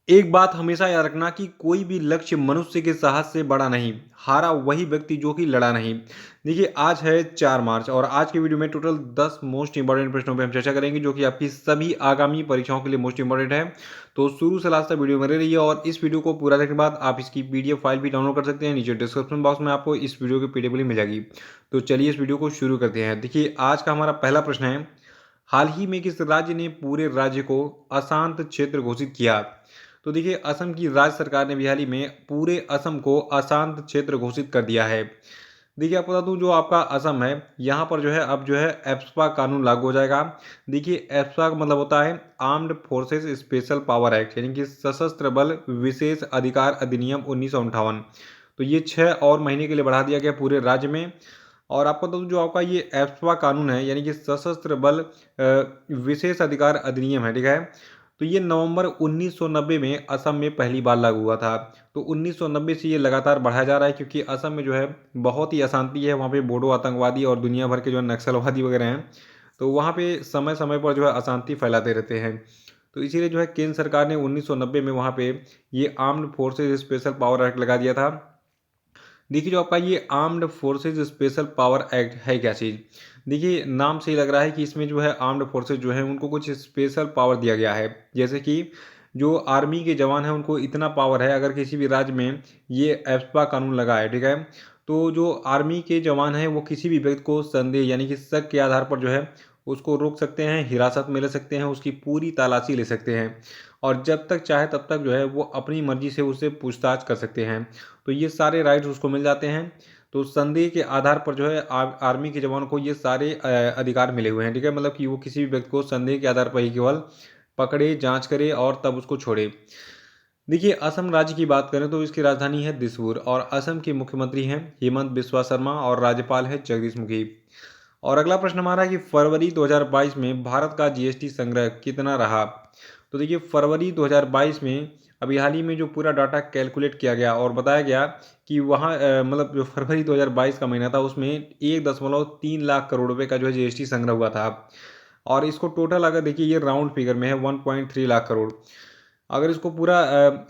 एक बात हमेशा याद रखना कि कोई भी लक्ष्य मनुष्य के साहस से बड़ा नहीं, हारा वही व्यक्ति जो कि लड़ा नहीं। देखिए आज है 4 मार्च और आज की वीडियो में टोटल 10 मोस्ट इंपोर्टेंट प्रश्नों पे हम चर्चा करेंगे जो कि आपकी सभी आगामी परीक्षाओं के लिए मोस्ट इंपोर्टेंट है। तो शुरू से लास्ट तक वीडियो में रहिए और इस वीडियो को पूरा देखने के बाद आप इसकी पीडीएफ फाइल भी डाउनलोड कर सकते हैं। नीचे डिस्क्रिप्शन बॉक्स में आपको इस वीडियो की पीडीएफ लिंक मिल जाएगी। तो चलिए इस वीडियो को शुरू करते हैं। देखिए आज का हमारा पहला प्रश्न है, हाल ही में किस राज्य ने पूरे राज्य को अशांत क्षेत्र घोषित किया? तो देखिए असम की राज्य सरकार ने भी हाल ही में पूरे असम को अशांत क्षेत्र घोषित कर दिया है। देखिए आपको बता दूं जो आपका असम है यहाँ पर जो है अब जो है एप्सपा कानून लागू हो जाएगा। देखिए एप्सपा का मतलब होता है armed forces special power act यानी कि सशस्त्र बल विशेष अधिकार अधिनियम 1958। तो ये 6 और महीने के लिए बढ़ा दिया गया पूरे राज्य में। और आपको बता दूं जो आपका ये एप्सपा कानून है यानी कि सशस्त्र बल विशेष अधिकार अधिनियम है, ठीक है। तो ये नवंबर 1990 में असम में पहली बार लागू हुआ था। तो 1990 से ये लगातार बढ़ाया जा रहा है क्योंकि असम में जो है बहुत ही अशांति है, वहाँ पे बोडो आतंकवादी और दुनिया भर के जो है नक्सलवादी वगैरह हैं। तो वहाँ पे समय समय पर जो है अशांति फैलाते रहते हैं। तो इसीलिए जो है केंद्र सरकार ने 1990 में वहाँ पे ये armed forces special power act लगा दिया था। देखिए जो आपका ये armed forces special power act है क्या चीज़? देखिए नाम से ही लग रहा है कि इसमें जो है आर्म्ड फोर्सेज जो है उनको कुछ स्पेशल पावर दिया गया है। जैसे कि जो आर्मी के जवान हैं उनको इतना पावर है, अगर किसी भी राज्य में ये एप्सपा कानून लगा है, ठीक है। तो जो आर्मी के जवान हैं वो किसी भी व्यक्ति को संदेह यानी कि शक के आधार पर जो है उसको रोक सकते हैं, हिरासत में ले सकते हैं, उसकी पूरी तलाशी ले सकते हैं और जब तक चाहे तब तक जो है वो अपनी मर्जी से उससे पूछताछ कर सकते हैं। तो ये सारे राइट्स उसको मिल जाते हैं। तो संदेह के आधार पर जो है आर्मी के जवानों को ये सारे अधिकार मिले हुए हैं, ठीक है। मतलब कि वो किसी भी व्यक्ति को संदेह के आधार पर ही केवल पकड़े, जांच करे और तब उसको छोड़े। देखिए असम राज्य की बात करें तो इसकी राजधानी है दिसपुर और असम के मुख्यमंत्री हैं हेमंत बिस्वा शर्मा और राज्यपाल है जगदीश मुखी। और अगला प्रश्न हमारा है कि फरवरी 2022 में भारत का जीएसटी संग्रह कितना रहा? तो देखिए फरवरी 2022 में अभी हाल ही में जो पूरा डाटा कैलकुलेट किया गया और बताया गया कि वहाँ मतलब जो फरवरी 2022 का महीना था उसमें 1.3 लाख करोड़ रुपए का जो है जीएसटी संग्रह हुआ था। और इसको टोटल अगर देखिए ये राउंड फिगर में है 1.3 लाख करोड़। अगर इसको पूरा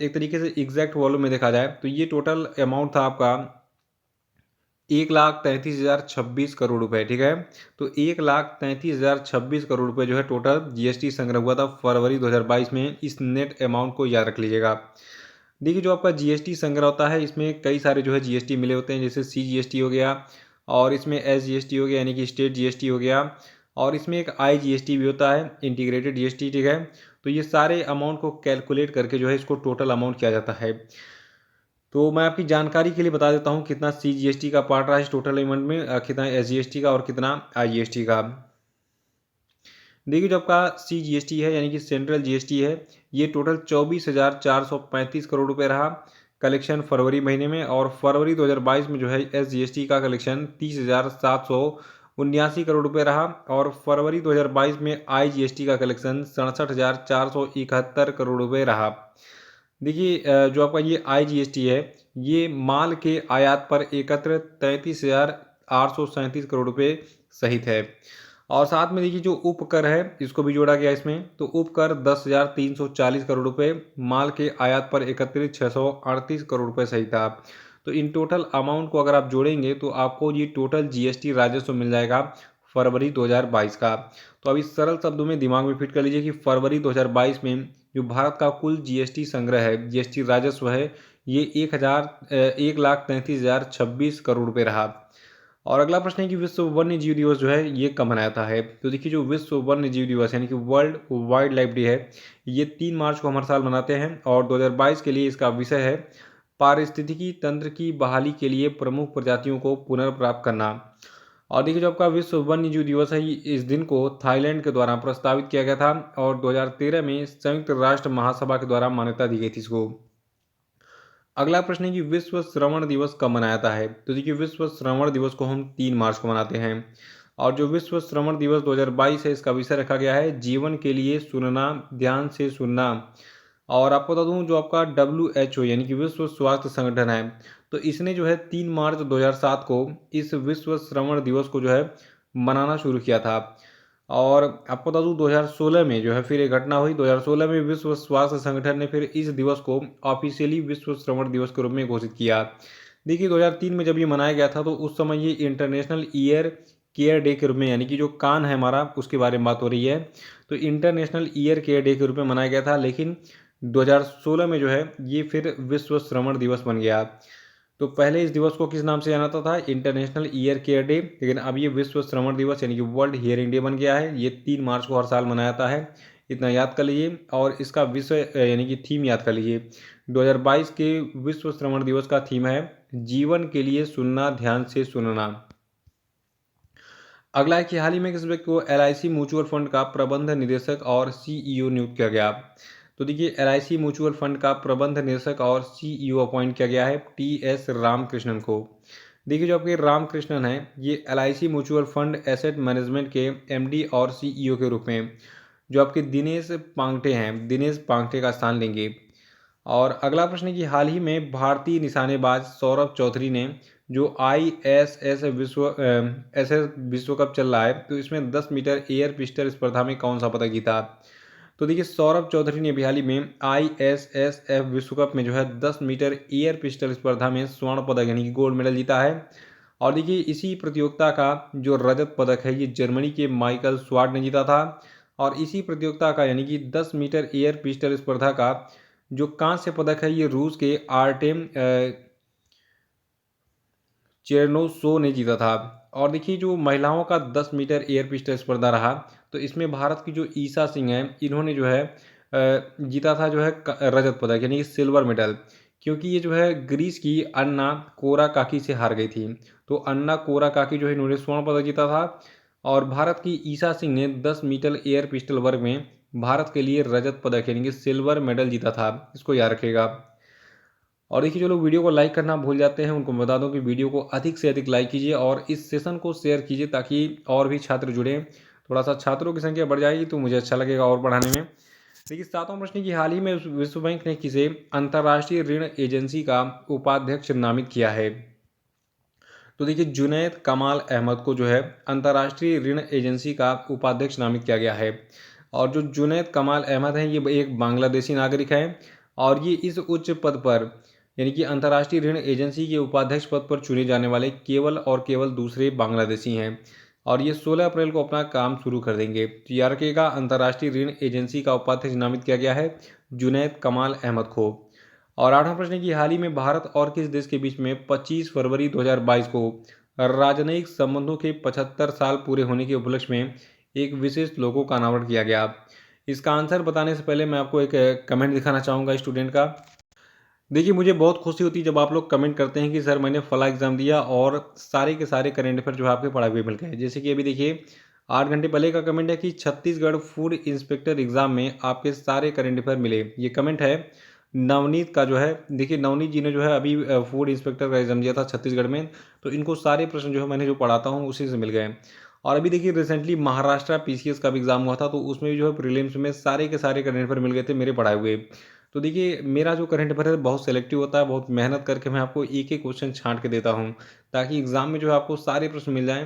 एक तरीके से एग्जैक्ट वॉल्यूम में देखा जाए तो ये टोटल अमाउंट था आपका 1,33,026 करोड़ रुपए, ठीक है। तो 1,33,026 करोड़ रुपए जो है टोटल जीएसटी संग्रह हुआ था फरवरी 2022 में। इस नेट अमाउंट को याद रख लीजिएगा। देखिए जो आपका जीएसटी संग्रह होता है इसमें कई सारे जो है जीएसटी मिले होते हैं, जैसे सीजीएसटी हो गया और इसमें एसजीएसटी हो गया यानी कि स्टेट जीएसटी हो गया और इसमें एक आईजीएसटी भी होता है, इंटीग्रेटेड जीएसटी, ठीक है। तो ये सारे अमाउंट को कैलकुलेट करके जो है इसको टोटल अमाउंट किया जाता है। तो मैं आपकी जानकारी के लिए बता देता हूँ कितना सीजीएसटी का पार्ट रहा इस टोटल अमाउंट में, कितना एसजीएसटी का और कितना आईजीएसटी का। देखिए जो आपका सीजीएसटी है यानी कि सेंट्रल जीएसटी है, ये टोटल 24,435 करोड़ रुपए रहा कलेक्शन फरवरी महीने में। और फरवरी 2022 में जो है एसजीएसटी का कलेक्शन 30,779 करोड़ रुपए रहा। और फरवरी 2022 में आईजीएसटी का कलेक्शन 67,471 करोड़ रुपए रहा। देखिए जो आपका ये आईजीएसटी है ये माल के आयात पर एकत्र 33,837 करोड़ रुपए सहित है। और साथ में देखिए जो उपकर है इसको भी जोड़ा गया इसमें। तो उपकर 10,340 करोड़ रुपए, माल के आयात पर एकत्रित 638 करोड़ रुपए सही था। तो इन टोटल अमाउंट को अगर आप जोड़ेंगे तो आपको ये टोटल जीएसटी राजस्व मिल जाएगा फरवरी 2022 का। तो अभी सरल शब्दों में दिमाग में फिट कर लीजिए कि फरवरी 2022 में जो भारत का कुल जीएसटी संग्रह है, जीएसटी राजस्व है, ये 1,33,026 करोड़ रुपए रहा। और अगला प्रश्न है कि विश्व वन्य जीव दिवस जो है ये कब मनाया जाता है? तो देखिए जो विश्व वन्य जीव दिवस यानी कि वर्ल्ड वाइल्ड लाइफ डे है, ये 3 मार्च को हर साल मनाते हैं और 2022 के लिए इसका विषय है पारिस्थितिकी तंत्र की बहाली के लिए प्रमुख प्रजातियों को पुनर्प्राप्त करना। और देखिए जो आपका विश्व वन्य जीव दिवस है इस दिन को थाईलैंड के द्वारा प्रस्तावित किया गया था और 2013 में संयुक्त राष्ट्र महासभा के द्वारा मान्यता दी गई थी इसको। अगला प्रश्न है कि विश्व श्रवण दिवस कब मनाया जाता है? तो देखिए विश्व श्रवण दिवस को हम 3 मार्च को मनाते हैं। और जो विश्व श्रवण दिवस 2022 है इसका विषय रखा गया है जीवन के लिए सुनना, ध्यान से सुनना। और आपको बता दूं जो आपका WHO यानी कि विश्व स्वास्थ्य संगठन है, तो इसने जो है 3 मार्च 2007 को इस विश्व श्रवण दिवस को जो है मनाना शुरू किया था। और आपको बता दूँ 2016 में जो है फिर एक घटना हुई। 2016 में विश्व स्वास्थ्य संगठन ने फिर इस दिवस को ऑफिशियली विश्व श्रवण दिवस के रूप में घोषित किया। देखिए 2003 में जब ये मनाया गया था तो उस समय ये इंटरनेशनल ईयर केयर डे के रूप में, यानी कि जो कान है हमारा उसके बारे में बात हो रही है, तो इंटरनेशनल ईयर केयर डे के रूप में मनाया गया था। लेकिन 2016 में जो है ये फिर विश्व श्रवण दिवस बन गया। तो पहले इस दिवस को किस नाम से जाना जाता था? इंटरनेशनल ईयर केयर डे, लेकिन अब ये विश्व श्रवण दिवस यानी कि वर्ल्ड हियरिंग डे बन गया है। ये 3 मार्च को हर साल मनाया जाता है, इतना याद कर लीजिए। और इसका विषय यानी कि थीम याद कर लीजिए। 2022 के विश्व श्रवण दिवस का थीम है जीवन के लिए सुनना, ध्यान से सुनना। अगला है कि हाल ही में किस व्यक्ति को LIC म्यूचुअल फंड का प्रबंध निदेशक और CEO नियुक्त किया गया? तो देखिए LIC म्यूचुअल फंड का प्रबंध निदेशक और CEO अपॉइंट किया गया है TS रामकृष्णन को। देखिए जो आपके रामकृष्णन हैं ये LIC mutual fund asset management के MD और CEO के रूप में जो आपके दिनेश पांगटे हैं, दिनेश पांगटे का स्थान लेंगे। और अगला प्रश्न है कि हाल ही में भारतीय निशानेबाज सौरभ चौधरी ने जो ISS विश्व कप चल रहा है तो इसमें 10 मीटर एयर पिस्टल स्पर्धा में कौन सा पदक जीता? तो देखिए सौरभ चौधरी ने अभी हाल ही में ISSF विश्व कप में जो है 10 मीटर एयर पिस्टल स्पर्धा में स्वर्ण पदक यानी कि गोल्ड मेडल जीता है। और देखिए इसी प्रतियोगिता का जो रजत पदक है ये जर्मनी के माइकल स्वाड ने जीता था। और इसी प्रतियोगिता का यानी कि 10 मीटर एयर पिस्टल स्पर्धा का जो कांस्य पदक है ये रूस के आर्टेम चेरनोसो ने जीता था। और देखिए जो महिलाओं का 10 मीटर एयर पिस्टल स्पर्धा रहा तो इसमें भारत की जो ईसा सिंह हैं इन्होंने जो है जीता था जो है रजत पदक यानी कि सिल्वर मेडल, क्योंकि ये जो है ग्रीस की अन्ना कोरा काकी से हार गई थी। तो अन्ना कोरा काकी जो है इन्होंने स्वर्ण पदक जीता था। और भारत की ईसा सिंह ने 10 मीटर एयर पिस्टल वर्ग में भारत के लिए रजत पदक यानी कि सिल्वर मेडल जीता था, इसको याद रखिएगा। और देखिए जो लोग वीडियो को लाइक करना भूल जाते हैं उनको बता दूं कि वीडियो को अधिक से अधिक लाइक कीजिए और इस सेशन को शेयर कीजिए ताकि और भी छात्र जुड़ें। थोड़ा सा छात्रों की संख्या बढ़ जाएगी तो मुझे अच्छा लगेगा और बढ़ाने में। देखिए 7वां प्रश्न की हाल ही में विश्व बैंक ने किसे अंतर्राष्ट्रीय ऋण एजेंसी का उपाध्यक्ष नामित किया है? तो देखिए जुनैद कमाल अहमद को जो है अंतर्राष्ट्रीय ऋण एजेंसी का उपाध्यक्ष नामित किया गया है। और जो जुनैद कमाल अहमद हैं ये एक बांग्लादेशी नागरिक हैं और ये इस उच्च पद पर यानी कि अंतर्राष्ट्रीय ऋण एजेंसी के उपाध्यक्ष पद पर चुने जाने वाले केवल और केवल दूसरे बांग्लादेशी हैं। और ये 16 अप्रैल को अपना काम शुरू कर देंगे। तो याद रखिएगा अंतर्राष्ट्रीय ऋण एजेंसी का उपाध्यक्ष नामित किया गया है जुनैद कमाल अहमद को। और 8वां प्रश्न है कि हाल ही में भारत और किस देश के बीच में 25 फरवरी 2022 को राजनयिक संबंधों के 75 साल पूरे होने के उपलक्ष्य में एक विशेष लोगो का अनावरण किया गया? इसका आंसर बताने से पहले मैं आपको एक कमेंट दिखाना चाहूँगा स्टूडेंट का। देखिए मुझे बहुत खुशी होती है जब आप लोग कमेंट करते हैं कि सर मैंने फला एग्ज़ाम दिया और सारे के सारे करंट अफेयर जो है आपके पढ़ाए हुए मिल गए। जैसे कि अभी देखिए 8 घंटे पहले का कमेंट है कि छत्तीसगढ़ फूड इंस्पेक्टर एग्ज़ाम में आपके सारे करंट अफेयर मिले। ये कमेंट है नवनीत का जो है। देखिए नवनीत जी ने जो है अभी फूड इंस्पेक्टर का एग्ज़ाम दिया था छत्तीसगढ़ में, तो इनको सारे प्रश्न जो है मैंने जो पढ़ाता हूँ उसी से मिल गए। और अभी देखिए रिसेंटली महाराष्ट्र PCS का भी एग्ज़ाम हुआ था तो उसमें भी जो है प्रीलिम्स में सारे के सारे करंट अफेयर मिल गए थे मेरे पढ़ाए हुए। तो देखिए मेरा जो करंट अफेयर है बहुत सेलेक्टिव होता है, बहुत मेहनत करके मैं आपको एक एक क्वेश्चन छांट के देता हूँ ताकि एग्ज़ाम में जो है आपको सारे प्रश्न मिल जाएँ।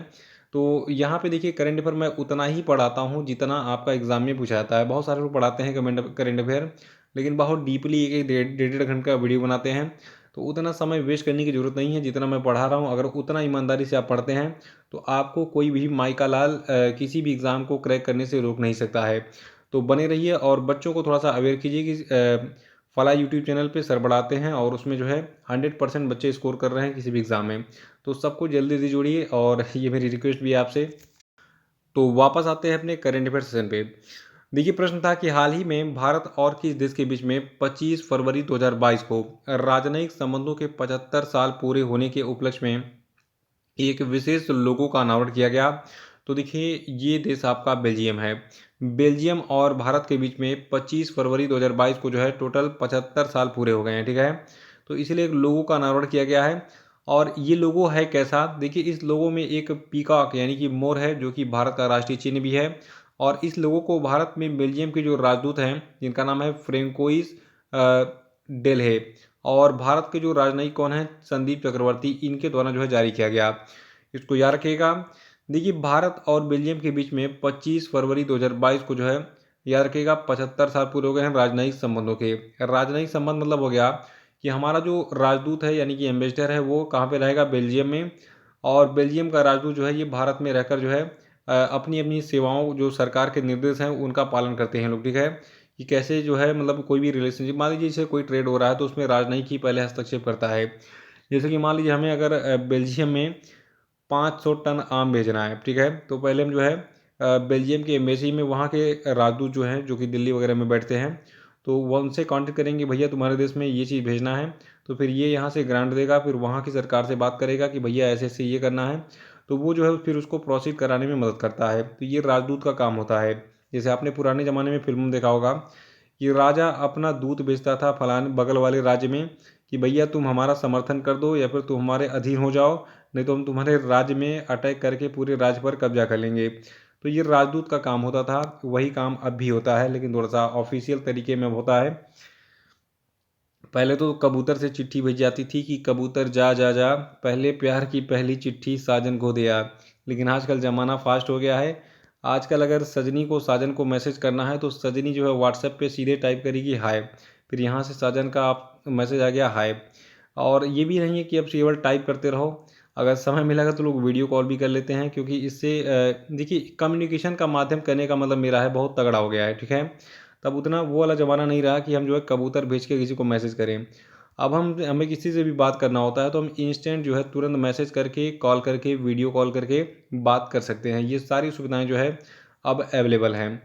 तो यहाँ पे देखिए करंट अफेयर मैं उतना ही पढ़ाता हूँ जितना आपका एग्ज़ाम में पूछा जाता है। बहुत सारे लोग पढ़ाते हैं करंट अफेयर, लेकिन बहुत डीपली एक एक डेढ़ घंटे का वीडियो बनाते हैं। तो उतना समय वेस्ट करने की ज़रूरत नहीं है जितना मैं पढ़ा रहा हूँ। अगर उतना ईमानदारी से आप पढ़ते हैं तो आपको कोई भी माइका लाल किसी भी एग्ज़ाम को क्रैक करने से रोक नहीं सकता है। तो बने रहिए और बच्चों को थोड़ा सा अवेयर कीजिए कि फला यूट्यूब चैनल पे सर बढ़ाते हैं और उसमें जो है 100% बच्चे स्कोर कर रहे हैं किसी भी एग्ज़ाम में। तो सबको जल्दी से जुड़िए और ये मेरी रिक्वेस्ट भी है आपसे। तो वापस आते हैं अपने करंट अफेयर सेशन पे। देखिए प्रश्न था कि हाल ही में भारत और किस देश के बीच में 25 फरवरी 2022 को राजनयिक संबंधों के 75 साल पूरे होने के उपलक्ष्य में एक विशेष लोगो का अनावरण किया गया? तो देखिए ये देश आपका बेल्जियम है। बेल्जियम और भारत के बीच में 25 फरवरी 2022 को जो है टोटल 75 साल पूरे हो गए हैं, ठीक है। तो इसीलिए एक लोगो का अनावरण किया गया है। और ये लोगो है कैसा? देखिए इस लोगो में एक पीकॉक यानी कि मोर है जो कि भारत का राष्ट्रीय चिन्ह भी है। और इस लोगो को भारत में बेल्जियम के जो राजदूत हैं जिनका नाम है फ्रेंकोइस डेलहे और भारत के जो राजनयिक कौन है संदीप चक्रवर्ती, इनके द्वारा जो है जारी किया गया। इसको याद रखिएगा। देखिए भारत और बेल्जियम के बीच में 25 फरवरी 2022 को जो है, याद रखिएगा, 75 साल पूरे हो गए हैं राजनयिक संबंधों के। राजनयिक संबंध मतलब हो गया कि हमारा जो राजदूत है यानी कि एम्बेसडर है वो कहाँ पे रहेगा, बेल्जियम में। और बेल्जियम का राजदूत जो है ये भारत में रहकर जो है अपनी अपनी सेवाओं, जो सरकार के निर्देश हैं उनका पालन करते हैं लोग, ठीक है। कि कैसे जो है मतलब कोई भी रिलेशनशिप, मान लीजिए जैसे कोई ट्रेड हो रहा है तो उसमें राजनयिक ही पहले हस्तक्षेप करता है। जैसे कि मान लीजिए हमें अगर बेल्जियम में 500 टन आम भेजना है, ठीक है, तो पहले हम जो है बेल्जियम के एम्बेसी में वहाँ के राजदूत जो हैं, जो कि दिल्ली वगैरह में बैठते हैं, तो वो उनसे कांटेक्ट करेंगे, भैया तुम्हारे देश में ये चीज़ भेजना है। तो फिर ये यहाँ से ग्रांट देगा, फिर वहाँ की सरकार से बात करेगा कि भैया ऐसे ऐसे ये करना है, तो वो जो है फिर उसको प्रोसीड कराने में मदद करता है। तो ये राजदूत का काम होता है। जैसे आपने पुराने ज़माने में फिल्म में देखा होगा कि राजा अपना दूत भेजता था फलाने बगल वाले राज्य में कि भैया तुम हमारा समर्थन कर दो या फिर तुम हमारे अधीन हो जाओ, नहीं तो हम तुम्हारे राज्य में अटैक करके पूरे राज्य पर कब्जा कर लेंगे। तो ये राजदूत का काम होता था, वही काम अब भी होता है, लेकिन थोड़ा सा ऑफिशियल तरीके में होता है। पहले तो कबूतर से चिट्ठी भेजी जाती थी कि कबूतर जा जा जा, पहले प्यार की पहली चिट्ठी साजन को दिया। लेकिन आजकल ज़माना फास्ट हो गया है। आजकल अगर सजनी को साजन को मैसेज करना है तो सजनी जो है व्हाट्सएप पे सीधे टाइप करेगी हाय, फिर यहाँ से साजन का आप मैसेज आ गया हाय। और ये भी नहीं है कि अब केवल टाइप करते रहो, अगर समय मिलेगा तो लोग वीडियो कॉल भी कर लेते हैं, क्योंकि इससे देखिए कम्युनिकेशन का माध्यम करने का मतलब मेरा है बहुत तगड़ा हो गया है, ठीक है। तब उतना वो वाला ज़माना नहीं रहा कि हम जो है कबूतर भेज के किसी को मैसेज करें। अब हमें किसी से भी बात करना होता है तो हम इंस्टेंट जो है तुरंत मैसेज करके, कॉल करके, वीडियो कॉल करके बात कर सकते हैं। ये सारी सुविधाएं जो है अब अवेलेबल हैं।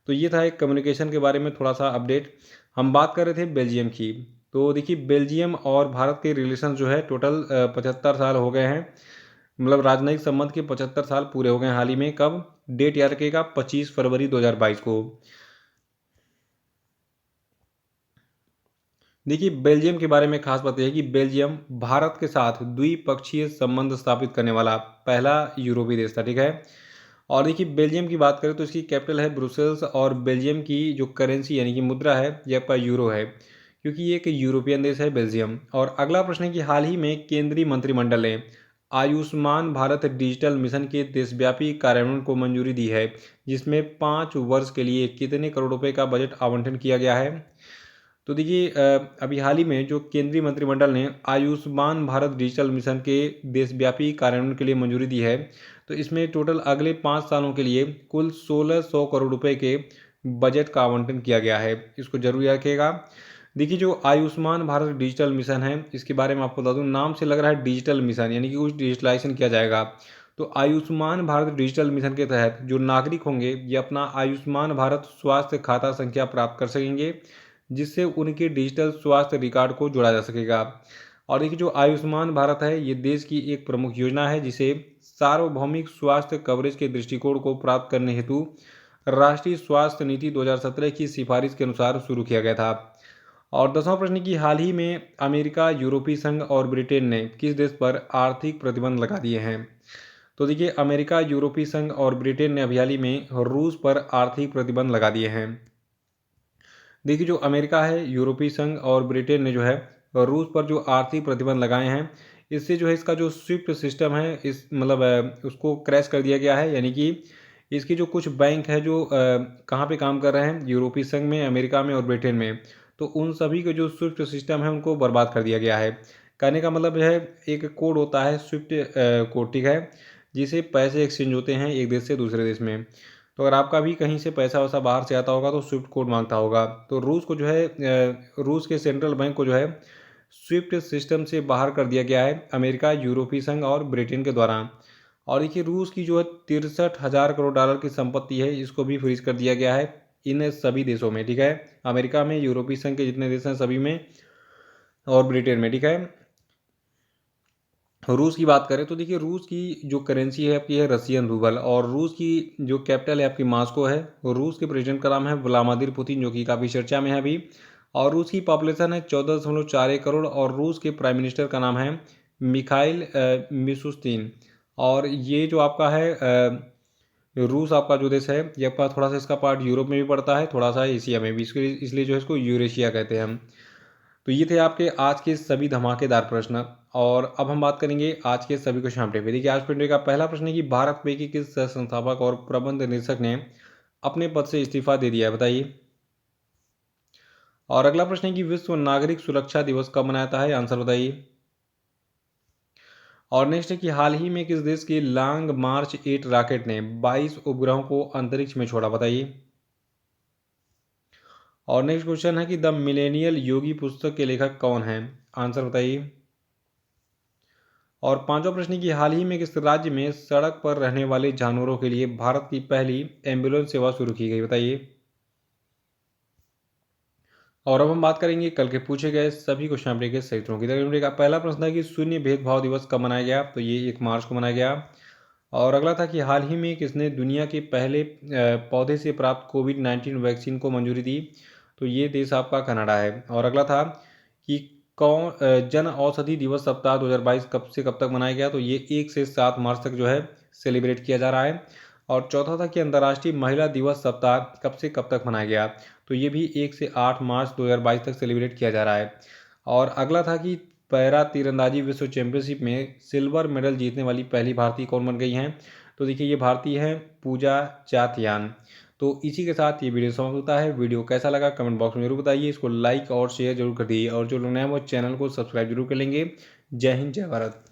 तो ये था एक कम्युनिकेशन के बारे में थोड़ा सा अपडेट। हम बात कर रहे थे बेल्जियम की। तो देखिए बेल्जियम और भारत के रिलेशन जो है टोटल 75 साल हो गए हैं। मतलब राजनयिक संबंध के 75 साल पूरे हो गए हैं हाल ही में। कब? डेट याद रखिएगा, 25 फरवरी 2022 को। देखिए बेल्जियम के बारे में खास बात यह है कि बेल्जियम भारत के साथ द्विपक्षीय संबंध स्थापित करने वाला पहला यूरोपीय देश था, ठीक है। और देखिए बेल्जियम की बात करें तो इसकी कैपिटल है ब्रुसेल्स, और बेल्जियम की जो करेंसी यानी कि मुद्रा है ये आपका यूरो है, क्योंकि ये एक यूरोपियन देश है बेल्जियम। और अगला प्रश्न है कि हाल ही में केंद्रीय मंत्रिमंडल ने आयुष्मान भारत डिजिटल मिशन के देशव्यापी कार्यान्वयन को मंजूरी दी है, जिसमें 5 वर्ष के लिए कितने करोड़ रुपए का बजट आवंटन किया गया है। तो देखिए अभी हाल ही में जो केंद्रीय मंत्रिमंडल ने आयुष्मान भारत डिजिटल मिशन के देशव्यापी कार्यान्वयन के लिए मंजूरी दी है, तो इसमें टोटल अगले 5 सालों के लिए कुल 1600 करोड़ रुपए के बजट का आवंटन किया गया है। इसको जरूर याद रखिएगा। देखिए जो आयुष्मान भारत डिजिटल मिशन है इसके बारे में आपको बता दूं, नाम से लग रहा है डिजिटल मिशन यानी कि कुछ डिजिटलाइजेशन किया जाएगा। तो आयुष्मान भारत डिजिटल मिशन के तहत जो नागरिक होंगे ये अपना आयुष्मान भारत स्वास्थ्य खाता संख्या प्राप्त कर सकेंगे, जिससे उनके डिजिटल स्वास्थ्य रिकॉर्ड को जोड़ा जा सकेगा। और देखिए जो आयुष्मान भारत है ये देश की एक प्रमुख योजना है, जिसे सार्वभौमिक स्वास्थ्य कवरेज के दृष्टिकोण को प्राप्त करने हेतु राष्ट्रीय स्वास्थ्य नीति 2017 की सिफारिश के अनुसार शुरू किया गया था। और 10वां प्रश्न की हाल ही में अमेरिका, यूरोपीय संघ और ब्रिटेन ने किस देश पर आर्थिक प्रतिबंध लगा दिए हैं। तो देखिए अमेरिका, यूरोपीय संघ और ब्रिटेन ने अभी हाल ही में रूस पर आर्थिक प्रतिबंध लगा दिए हैं। देखिए जो अमेरिका है, यूरोपीय संघ और ब्रिटेन ने जो है रूस पर जो आर्थिक प्रतिबंध लगाए हैं, इससे जो है इसका जो स्विफ्ट सिस्टम है इस मतलब उसको क्रैश कर दिया गया है। यानी कि इसकी जो कुछ बैंक है जो कहाँ पे काम कर रहे हैं, यूरोपीय संघ में, अमेरिका में और ब्रिटेन में, तो उन सभी के जो स्विफ्ट सिस्टम है उनको बर्बाद कर दिया गया है। कहने का मतलब है एक कोड होता है स्विफ्ट कोड, ठीक है, जिसे पैसे एक्सचेंज होते हैं एक देश से दूसरे देश में। तो अगर आपका भी कहीं से पैसा वैसा बाहर से आता होगा तो स्विफ्ट कोड मांगता होगा। तो रूस को जो है रूस के सेंट्रल बैंक को जो है स्विफ्ट सिस्टम से बाहर कर दिया गया है अमेरिका, यूरोपीय संघ और ब्रिटेन के द्वारा। और देखिए रूस की जो है 63,000 करोड़ डॉलर की संपत्ति है इसको भी फ्रीज कर दिया गया है इन सभी देशों में, ठीक है, अमेरिका में, यूरोपीय संघ के जितने देश हैं सभी में और ब्रिटेन में, ठीक है। रूस की बात करें तो देखिए रूस की जो करेंसी है आपकी है रसियन रूबल, और रूस की जो कैपिटल है आपकी मॉस्को है। रूस के प्रेसिडेंट का नाम है व्लादिमीर पुतिन, जो कि काफ़ी चर्चा में है अभी। और रूस की पॉपुलेशन है 14.41 करोड़, और रूस के प्राइम मिनिस्टर का नाम है मिखाइल मिशुस्तिन। और ये जो आपका है रूस आपका जो देश है ये आपका थोड़ा सा इसका पार्ट यूरोप में भी पड़ता है, थोड़ा सा एशिया में भी, इसके इसलिए जो है इसको यूरेशिया कहते हैं हम। तो ये थे आपके आज के सभी धमाकेदार प्रश्न। और अब हम बात करेंगे आज के सभी क्वेश्चन अपडेट पे। देखिए आज पे का पहला प्रश्न है कि भारत पे के किस संस्थापक और प्रबंध निदेशक ने अपने पद से इस्तीफा दे दिया है, बताइए। और अगला प्रश्न है कि विश्व नागरिक सुरक्षा दिवस कब मनाया जाता है, आंसर बताइए। और नेक्स्ट है कि हाल ही में किस देश की लॉन्ग मार्च 8 रॉकेट ने 22 उपग्रहों को अंतरिक्ष में छोड़ा, बताइए। और नेक्स्ट क्वेश्चन है कि द मिलेनियल योगी पुस्तक के लेखक कौन है, आंसर बताइए। और पांचवा प्रश्न है कि हाल ही में किस राज्य में सड़क पर रहने वाले जानवरों के लिए भारत की पहली एम्बुलेंस सेवा शुरू की गई, बताइए। और अब हम बात करेंगे कल के पूछे गए सभी क्वेश्चन पेपर के सही उत्तरों की। का पहला प्रश्न था कि शून्य भेदभाव दिवस कब मनाया गया, तो ये 1 मार्च को मनाया गया। और अगला था कि हाल ही में किसने दुनिया के पहले पौधे से प्राप्त कोविड-19 वैक्सीन को मंजूरी दी, तो ये देश आपका कनाडा है। और अगला था कि जन औषधि दिवस सप्ताह 2022 कब से कब तक मनाया गया, तो ये 1 से 7 मार्च तक जो है सेलिब्रेट किया जा रहा है। और चौथा था कि अंतर्राष्ट्रीय महिला दिवस सप्ताह कब से कब तक मनाया गया, तो ये भी 1 से 8 मार्च 2022 तक सेलिब्रेट किया जा रहा है। और अगला था कि पैरा तीरंदाजी विश्व चैंपियनशिप में सिल्वर मेडल जीतने वाली पहली भारतीय कौन बन गई हैं, तो देखिए ये भारतीय हैं पूजा चातियान। तो इसी के साथ ये वीडियो समाप्त होता है। वीडियो कैसा लगा कमेंट बॉक्स में जरूर बताइए, इसको लाइक और शेयर जरूर कर दीजिए, और जो लोग नए हैं वो चैनल को सब्सक्राइब जरूर कर लेंगे। जय हिंद, जय भारत।